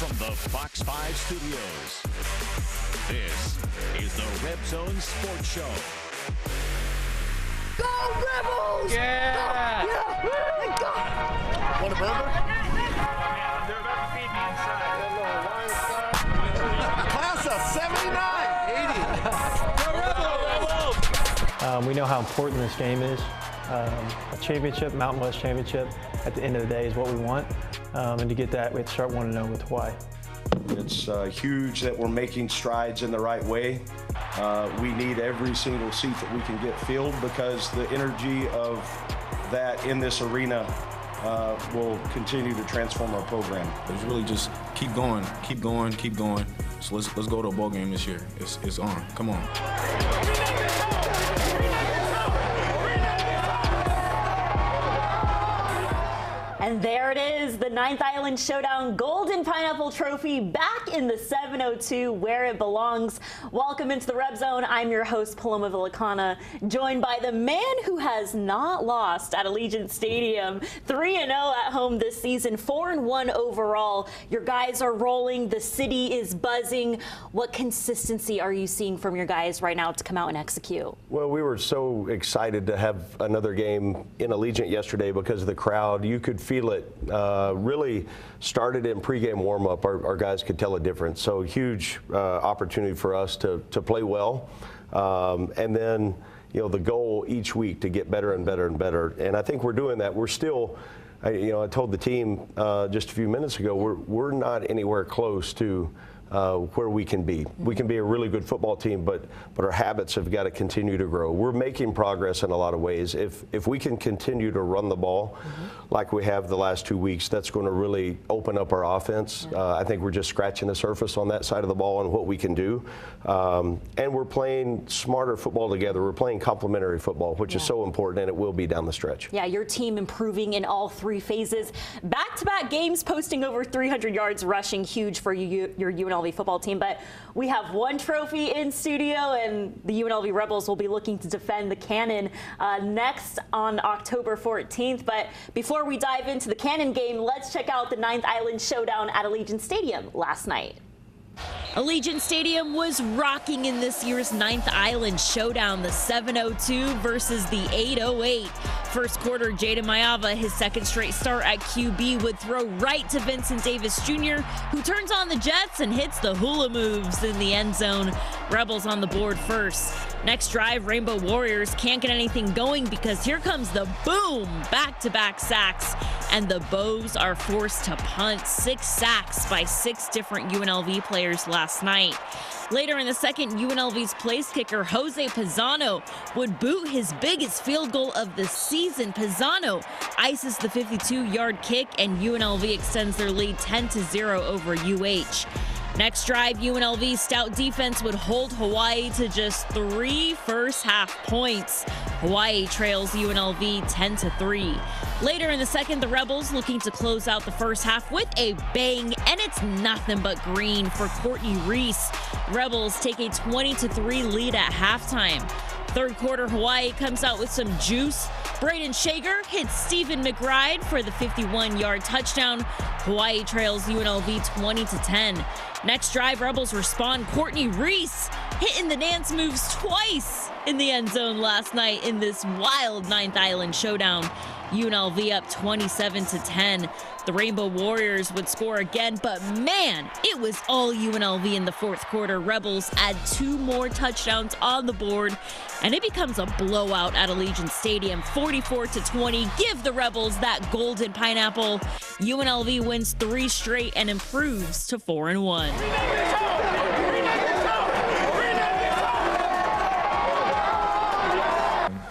from the FOX5 studios, this is the Red Zone Sports Show. Go Rebels! Yeah! Go! Want a burger? They're about to feed me inside. Class of 79, 80. Go Rebels! We know how important this game is. A championship, Mountain West championship, at the end of the day is what we want. And to get that, we have to start 1-0 with Hawaii. It's huge that we're making strides in the right way. We need every single seat that we can get filled because the energy of that in this arena will continue to transform our program. It's really just keep going, keep going, keep going. So let's go to a ball game this year. It's on. Come on. And there it is, the 9th Island Showdown Golden Pineapple Trophy back in the 702 where it belongs. Welcome into the Red Zone. I'm your host, Paloma Villicana, joined by the man who has not lost at Allegiant Stadium. 3-0 at home this season, 4-1 overall. Your guys are rolling. The city is buzzing. What consistency are you seeing from your guys right now to come out and execute? Well, we were so excited to have another game in Allegiant yesterday because of the crowd. You could feel it. Really started in pregame warm-up. Our guys could tell a difference. So huge opportunity for us to play well. And then, you know, the goal each week to get better and better and better. And I think we're doing that. We're still, I told the team just a few minutes ago, we're not anywhere close to where we can be. We can be a really good football team, but our habits have got to continue to grow. We're making progress in a lot of ways. If we can continue to run the ball like we have the last 2 weeks, that's going to really open up our offense. I think we're just scratching the surface on that side of the ball and what we can do. And we're playing smarter football together. We're playing complementary football, which is so important, and it will be down the stretch. Yeah, your team improving in all three phases. Back-to-back games posting over 300 yards rushing, huge for your UNLV football team. But we have one trophy in studio, and the UNLV Rebels will be looking to defend the Cannon next on October 14th. But before we dive into the Cannon game, let's check out the 9th Island Showdown at Allegiant Stadium last night. Allegiant Stadium was rocking in this year's 9th Island Showdown, the 702 versus the 808. First quarter, Jaden Mayava, his second straight start at QB, would throw right to Vincent Davis Jr., who turns on the jets and hits the hula moves in the end zone. Rebels on the board first. Next drive, Rainbow Warriors can't get anything going because here comes the boom, back-to-back sacks, and the Bows are forced to punt. 6 sacks by 6 different UNLV players last night. Later in the second, UNLV's place kicker Jose Pisano would boot his biggest field goal of the season. Pisano ices the 52-yard kick, and UNLV extends their lead 10-0 over UH. Next drive, UNLV's stout defense would hold Hawaii to just 3 first-half points. Hawaii trails UNLV 10-3. Later in the second, the Rebels looking to close out the first half with a bang, and it's nothing but green for Courtney Reese. Rebels take a 20-3 lead at halftime. Third quarter, Hawaii comes out with some juice. Braden Shager hits Stephen McBride for the 51-yard touchdown. Hawaii trails UNLV 20-10. Next drive, Rebels respond. Courtney Reese hitting the dance moves twice in the end zone last night in this wild 9th Island Showdown. UNLV up 27-10. The Rainbow Warriors would score again, but man, it was all UNLV in the fourth quarter. Rebels add 2 more touchdowns on the board, and it becomes a blowout at Allegiant Stadium, 44-20. Give the Rebels that golden pineapple. UNLV wins 3 straight and improves to 4-1.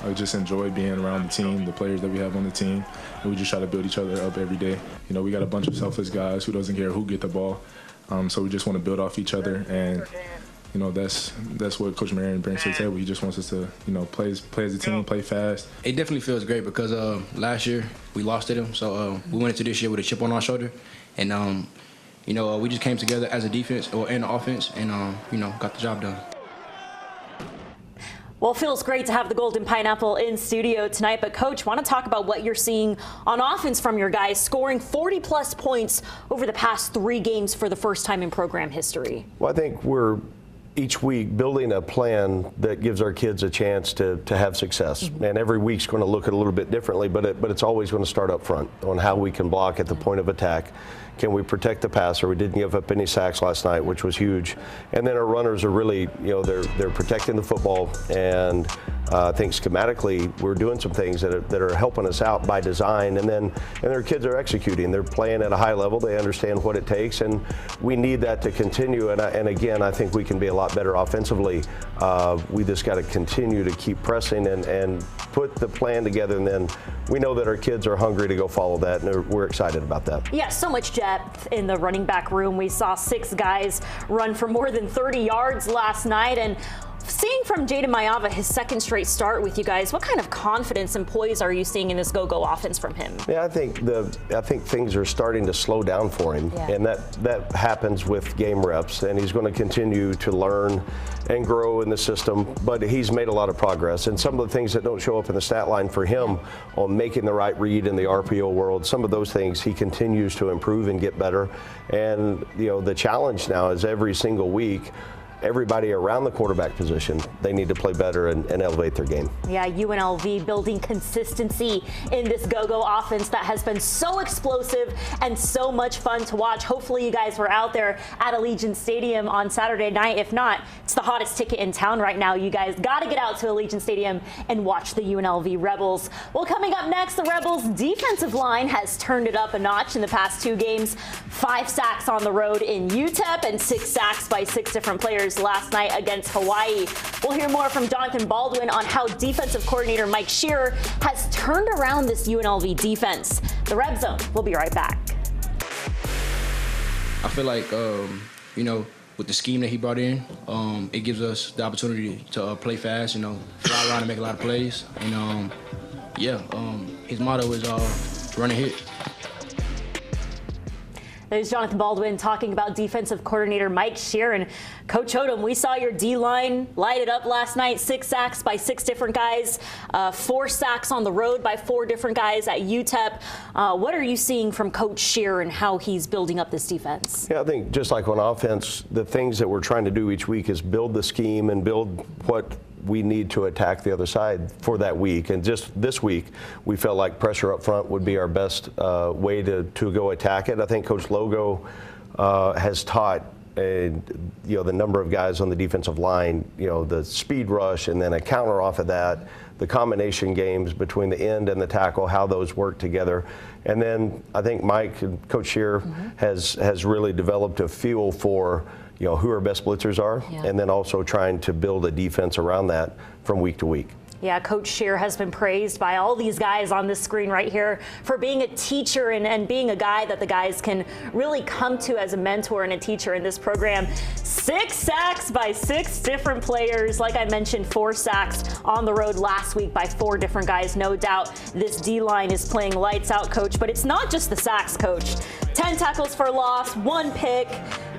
I just enjoy being around the team, the players that we have on the team, and we just try to build each other up every day. You know, we got a bunch of selfless guys who doesn't care who get the ball, so we just want to build off each other, and you know that's what Coach Marion brings to the table. He just wants us to, you know, play as a team, play fast. It definitely feels great because last year we lost to them, so we went into this year with a chip on our shoulder, and you know, we just came together as a defense and offense, and you know, got the job done. Well, it feels great to have the Golden Pineapple in studio tonight. But, Coach, want to talk about what you're seeing on offense from your guys, scoring 40-plus points over the past 3 games for the first time in program history. Well, I think we're each week building a plan that gives our kids a chance to have success. And every week's going to look a little bit differently, but it's always going to start up front on how we can block at the point of attack. Can we protect the passer? We didn't give up any sacks last night, which was huge. And then our runners are really, they're protecting the football. And I think schematically, we're doing some things that are helping us out by design. And their kids are executing. They're playing at a high level. They understand what it takes, and we need that to continue. And again, I think we can be a lot better offensively. We just got to continue to keep pressing and put the plan together. And then we know that our kids are hungry to go follow that, and we're excited about that. Yeah, so much depth in the running back room. We saw 6 guys run for more than 30 yards last night. And seeing from Jaden Mayava, his 2nd straight start with you guys, what kind of confidence and poise are you seeing in this go-go offense from him? Yeah, I think things are starting to slow down for him, and that happens with game reps, and he's going to continue to learn and grow in the system, but he's made a lot of progress. And some of the things that don't show up in the stat line for him on making the right read in the RPO world, some of those things he continues to improve and get better. And the challenge now is every single week, everybody around the quarterback position, they need to play better and elevate their game. Yeah, UNLV building consistency in this go-go offense that has been so explosive and so much fun to watch. Hopefully you guys were out there at Allegiant Stadium on Saturday night. If not, it's the hottest ticket in town right now. You guys got to get out to Allegiant Stadium and watch the UNLV Rebels. Well, coming up next, the Rebels defensive line has turned it up a notch in the past 2 games. 5 sacks on the road in UTEP and 6 sacks by 6 different players last night against Hawai'i. We'll hear more from Jonathan Baldwin on how defensive coordinator Mike Shearer has turned around this UNLV defense. The Red Zone, we'll be right back. I feel like, with the scheme that he brought in, it gives us the opportunity to play fast, fly around and make a lot of plays. And, his motto is run and hit. There's Jonathan Baldwin talking about defensive coordinator Mike Shearer. And Coach Odom, we saw your D-line light it up last night. 6 sacks by 6 different guys, 4 sacks on the road by 4 different guys at UTEP. What are you seeing from Coach Shearer and how he's building up this defense? Yeah, I think just like on offense, the things that we're trying to do each week is build the scheme and build what we need to attack the other side for that week. And just this week, we felt like pressure up front would be our best way to go attack it. I think Coach Logo has taught the number of guys on the defensive line, the speed rush and then a counter off of that, the combination games between the end and the tackle, how those work together. And then I think Mike and Coach Shearer has really developed a feel for who our best blitzers are, and then also trying to build a defense around that from week to week. Yeah, Coach Shearer has been praised by all these guys on this screen right here for being a teacher and being a guy that the guys can really come to as a mentor and a teacher in this program. 6 sacks by 6 different players. Like I mentioned, 4 sacks on the road last week by 4 different guys. No doubt this D-line is playing lights out, Coach. But it's not just the sacks, Coach. 10 tackles for loss, 1 pick,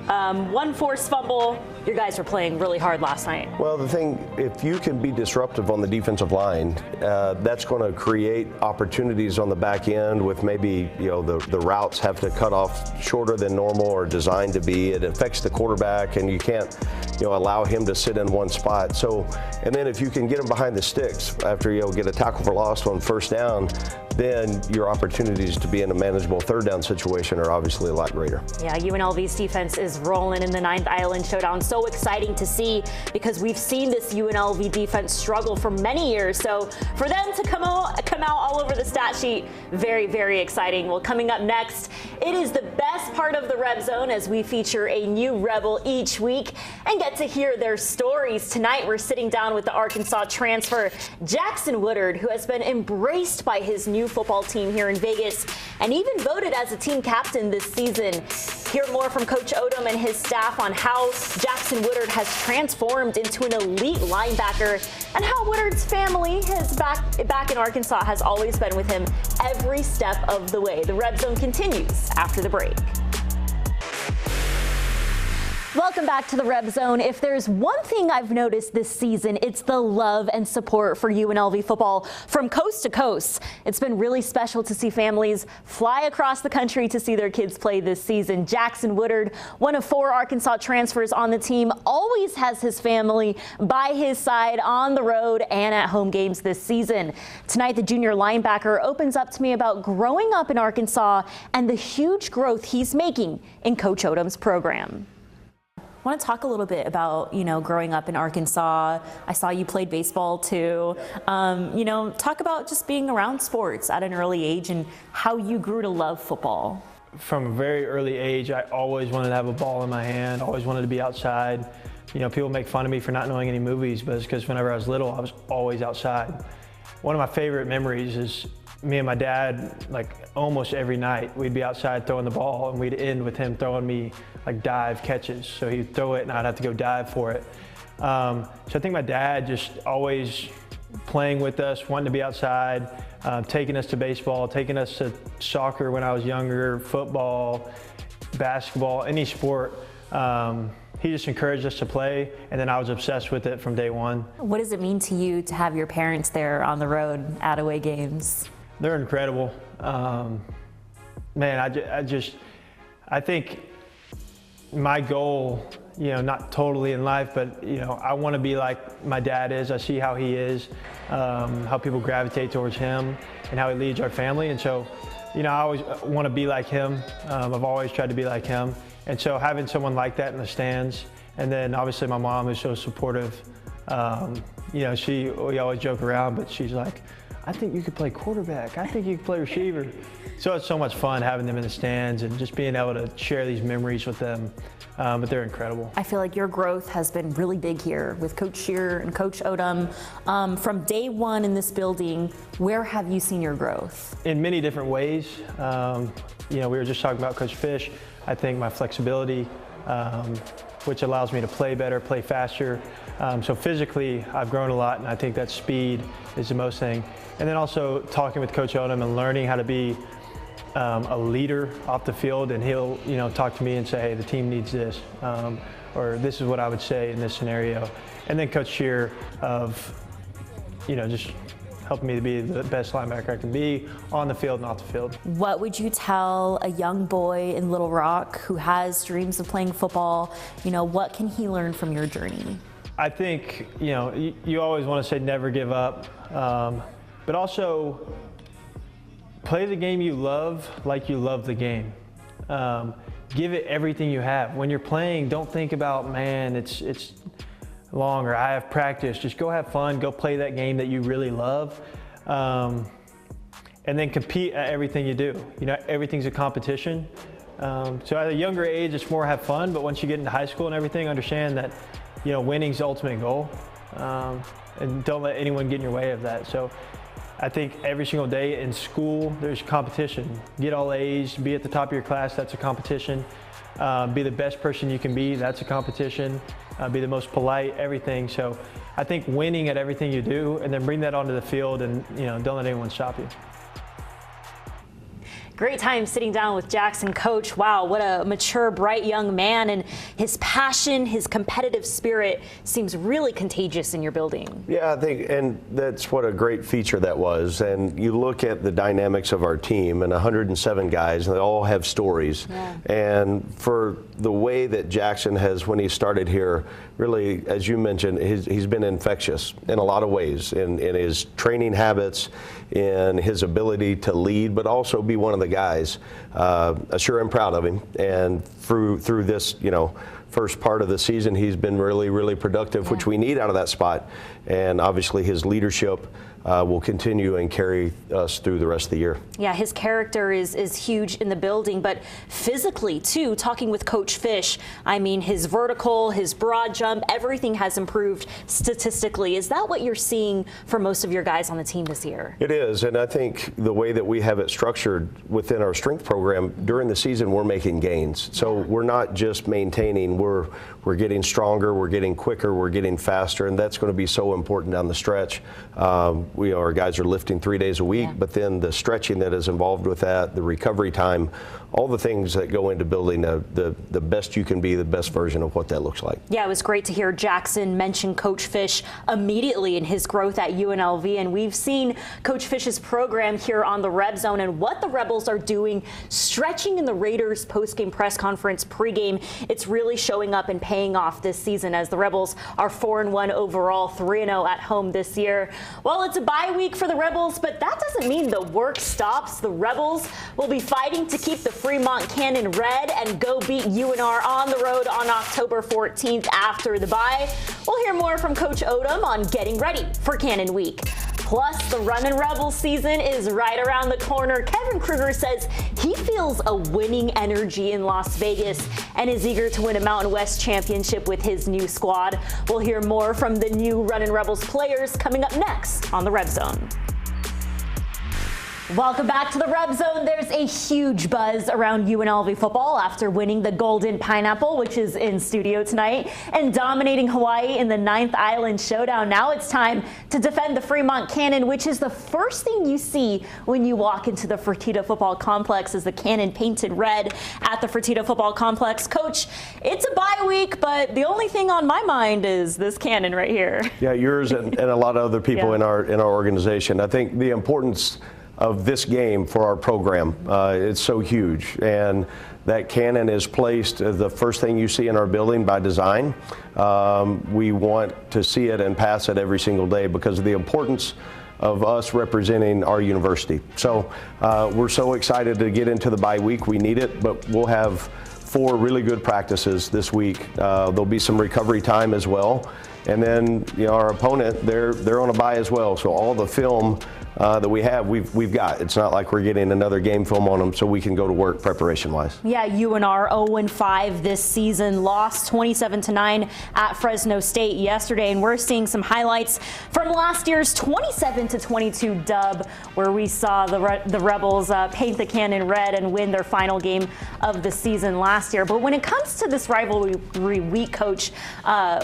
1 forced fumble. Your guys were playing really hard last night. Well, the thing, if you can be disruptive on the defensive line, that's going to create opportunities on the back end with maybe, the routes have to cut off shorter than normal or designed to be. It affects the quarterback, and you can't, allow him to sit in one spot. So, and then if you can get him behind the sticks after, get a tackle for loss on 1st down, then your opportunities to be in a manageable 3rd down situation are obviously a lot greater. Yeah, UNLV's defense is rolling in the 9th Island Showdown. So exciting to see because we've seen this UNLV defense struggle for many years. So for them to come out all over the stat sheet, very, very exciting. Well, coming up next, it is the best part of the Red Zone as we feature a new Rebel each week and get to hear their stories. Tonight, we're sitting down with the Arkansas transfer, Jackson Woodard, who has been embraced by his new football team here in Vegas and even voted as a team captain this season. Hear more from Coach Odom and his staff on how Jackson Woodard has transformed into an elite linebacker and how Woodard's family, his back in Arkansas, has always been with him every step of the way. The Red Zone continues after the break. Welcome back to the Reb Zone. If there's one thing I've noticed this season, it's the love and support for UNLV football from coast to coast. It's been really special to see families fly across the country to see their kids play this season. Jackson Woodard, one of 4 Arkansas transfers on the team, always has his family by his side on the road and at home games this season. Tonight, the junior linebacker opens up to me about growing up in Arkansas and the huge growth he's making in Coach Odom's program. I want to talk a little bit about, growing up in Arkansas. I saw you played baseball too. Talk about just being around sports at an early age and how you grew to love football. From a very early age, I always wanted to have a ball in my hand, always wanted to be outside. People make fun of me for not knowing any movies, but it's because whenever I was little, I was always outside. One of my favorite memories is me and my dad, like almost every night, we'd be outside throwing the ball, and we'd end with him throwing me like dive catches. So he'd throw it and I'd have to go dive for it. So I think my dad just always playing with us, wanting to be outside, taking us to baseball, taking us to soccer when I was younger, football, basketball, any sport. He just encouraged us to play, and then I was obsessed with it from day one. What does it mean to you to have your parents there on the road at away games? They're incredible. I think my goal, not totally in life, but I want to be like my dad is. I see how he is, how people gravitate towards him, and how he leads our family. And so, I always want to be like him. I've always tried to be like him. And so having someone like that in the stands, and then obviously my mom is so supportive. We always joke around, but she's like, I think you could play quarterback. I think you could play receiver. So it's so much fun having them in the stands and just being able to share these memories with them. But they're incredible. I feel like your growth has been really big here with Coach Shearer and Coach Odom. From day one in this building, where have you seen your growth? In many different ways. We were just talking about Coach Fish. I think my flexibility, which allows me to play better, play faster. So physically, I've grown a lot, and I think that speed is the most thing. And then also talking with Coach Odom and learning how to be a leader off the field, and he'll talk to me and say, hey, the team needs this, or this is what I would say in this scenario. And then Coach Shearer of just helping me to be the best linebacker I can be on the field and off the field. What would you tell a young boy in Little Rock who has dreams of playing football? What can he learn from your journey? I think you always want to say never give up, but also play the game you love like you love the game. Give it everything you have. When you're playing, don't think about, man, it's long, or I have practice. Just go have fun, go play that game that you really love, and then compete at everything you do. Everything's a competition. So at a younger age, it's more have fun, but once you get into high school and everything, understand that winning's the ultimate goal, and don't let anyone get in your way of that. So I think every single day in school, there's competition. Get all A's, be at the top of your class, that's a competition. Be the best person you can be, that's a competition. Be the most polite, everything. So I think winning at everything you do, and then bring that onto the field, and don't let anyone stop you. Great time sitting down with Jackson. Coach, wow, what a mature, bright young man, and his passion, his competitive spirit seems really contagious in your building. Yeah, I think, and that's what a great feature that was. And you look at the dynamics of our team, and 107 guys, and they all have stories. Yeah. And for the way that Jackson has, when he started here, really, as you mentioned, he's been infectious in a lot of ways, in his training habits, in his ability to lead, but also be one of the guys. Sure, I'm proud of him. And through this, first part of the season, he's been really, really productive, which we need out of that spot. And obviously his leadership will continue and carry us through the rest of the year. Yeah, his character is huge in the building, but physically too, talking with Coach Fish, I mean, his vertical, his broad jump, everything has improved statistically. Is that what you're seeing for most of your guys on the team this year? It is, and I think the way that we have it structured within our strength program, during the season we're making gains. So we're not just maintaining, we're getting stronger, we're getting quicker, we're getting faster, and that's going to be so important down the stretch. our guys are lifting 3 days a week, but then the stretching that is involved with that, the recovery time, all the things that go into building the best you can be, the best version of what that looks like. Yeah, it was great to hear Jackson mention Coach Fish immediately in his growth at UNLV, and we've seen Coach Fish's program here on the Reb Zone and what the Rebels are doing, stretching in the Raiders postgame press conference pregame. It's really showing up and paying off this season as the Rebels are 4-1 overall, 3-0 at home this year. Well, it's a bye week for the Rebels, but that doesn't mean the work stops. The Rebels will be fighting to keep the Fremont Cannon red and go beat UNR on the road on October 14th after the bye. We'll hear more from Coach Odom on getting ready for Cannon Week. Plus, the Runnin Rebels season is right around the corner. Kevin Kruger says he feels a winning energy in Las Vegas and is eager to win a Mountain West championship with his new squad. We'll hear more from the new Runnin Rebels players coming up next on the Reb Zone. Welcome back to the Reb Zone. There's a huge buzz around UNLV football after winning the Golden Pineapple, which is in studio tonight, and dominating Hawaii in the 9th Island Showdown. Now it's time to defend the Fremont Cannon, which is the first thing you see when you walk into the Fertitta Football Complex, is the cannon painted red at the Fertitta Football Complex. Coach, it's a bye week, but the only thing on my mind is this cannon right here. Yeah, yours and a lot of other people in our organization. I think the importance of this game for our program, it's so huge, and that cannon is placed the first thing you see in our building by design. We want to see it and pass it every single day because of the importance of us representing our university. So we're so excited to get into the bye week. We need it, but we'll have 4 really good practices this week. There'll be some recovery time as well, and then our opponent, they're on a bye as well. So all the film that we have, we've got. It's not like we're getting another game film on them, so we can go to work preparation-wise. Yeah, UNR 0-5 this season, lost 27-9 at Fresno State yesterday, and we're seeing some highlights from last year's 27-22 dub, where we saw the Rebels paint the cannon red and win their final game of the season last year. But when it comes to this rivalry week, Coach,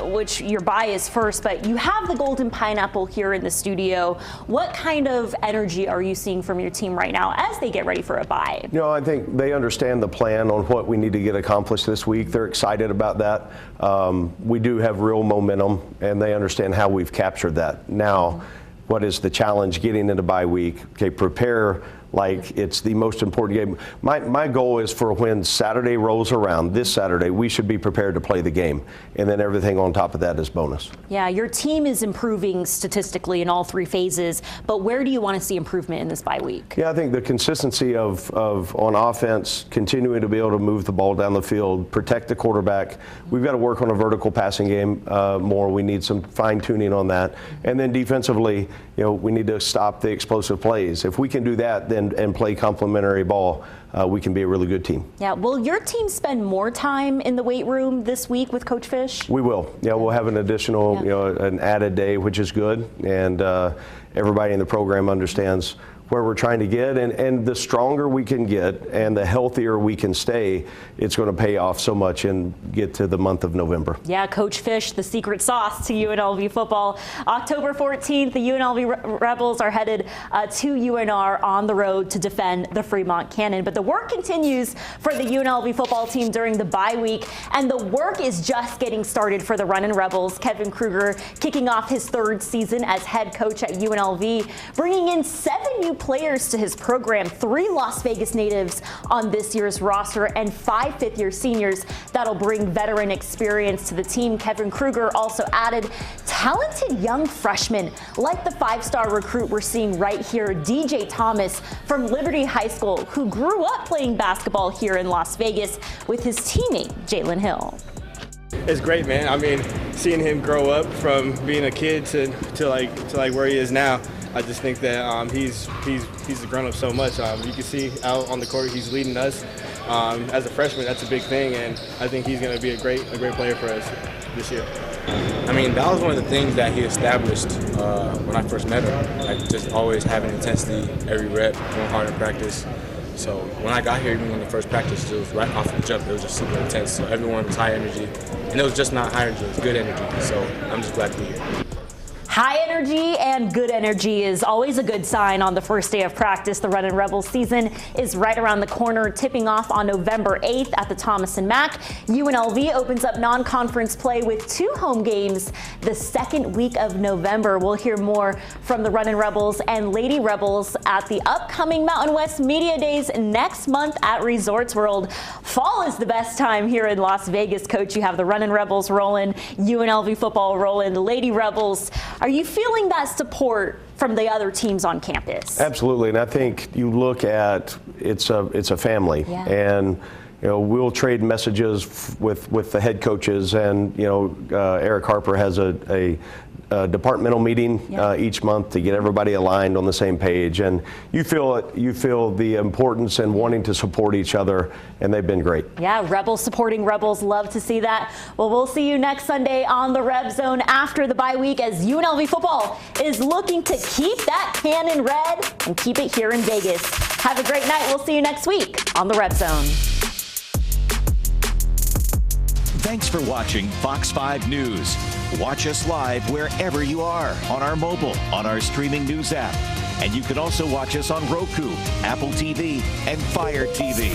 which your bye is first, but you have the Golden Pineapple here in the studio. What kind of energy are you seeing from your team right now as they get ready for a bye? I think they understand the plan on what we need to get accomplished this week. They're excited about that. We do have real momentum, and they understand how we've captured that. Now, what is the challenge getting into bye week? Okay, prepare like it's the most important game. My goal is for when Saturday rolls around, this Saturday, we should be prepared to play the game. And then everything on top of that is bonus. Yeah, your team is improving statistically in all 3 phases, but where do you want to see improvement in this bye week? Yeah, I think the consistency of on offense, continuing to be able to move the ball down the field, protect the quarterback. We've got to work on a vertical passing game more. We need some fine tuning on that. And then defensively, we need to stop the explosive plays. If we can do that, and play complementary ball, we can be a really good team. Yeah, will your team spend more time in the weight room this week with Coach Fish? We will. Yeah, we'll have an additional, an added day, which is good, and everybody in the program understands where we're trying to get, and the stronger we can get and the healthier we can stay, it's going to pay off so much and get to the month of November. Yeah, Coach Fish, the secret sauce to UNLV football. October 14th, the UNLV Rebels are headed to UNR on the road to defend the Fremont Cannon. But the work continues for the UNLV football team during the bye week, and the work is just getting started for the Runnin Rebels. Kevin Kruger kicking off his 3rd season as head coach at UNLV, bringing in 7 new players to his program, 3 Las Vegas natives on this year's roster and 5 fifth-year seniors that'll bring veteran experience to the team. Kevin Kruger also added talented young freshmen like the 5-star recruit we're seeing right here, DJ Thomas from Liberty High School, who grew up playing basketball here in Las Vegas with his teammate Jalen Hill. It's great, man. I mean, seeing him grow up from being a kid to where he is now, I just think that he's grown up so much. You can see out on the court, he's leading us. As a freshman, that's a big thing, and I think he's going to be a great player for us this year. I mean, that was one of the things that he established when I first met him, like just always having intensity every rep, going hard in practice. So when I got here, even in the first practice, it was right off the jump. It was just super intense. So everyone was high energy, and it was just not high energy, it was good energy. So I'm just glad to be here. High energy and good energy is always a good sign on the first day of practice. The Runnin Rebels season is right around the corner, tipping off on November 8th at the Thomas and Mack. UNLV opens up non-conference play with 2 home games the second week of November. We'll hear more from the Runnin Rebels and Lady Rebels at the upcoming Mountain West Media Days next month at Resorts World. Fall is the best time here in Las Vegas, Coach. You have the Runnin Rebels rolling, UNLV football rolling, the Lady Rebels. Are you feeling that support from the other teams on campus? Absolutely, and I think you look at it's a family, Yeah. and we'll trade messages with the head coaches, and Eric Harper has a departmental meeting each month to get everybody aligned on the same page, and you feel the importance and wanting to support each other, and they've been great. Yeah, Rebels supporting Rebels. Love to see that. Well, we'll see you next Sunday on the Reb Zone after the bye week as UNLV football is looking to keep that cannon red and keep it here in Vegas. Have a great night. We'll see you next week on the Reb Zone. Thanks for watching Fox 5 News. Watch us live wherever you are, on our mobile, on our streaming news app. And you can also watch us on Roku, Apple TV, and Fire TV.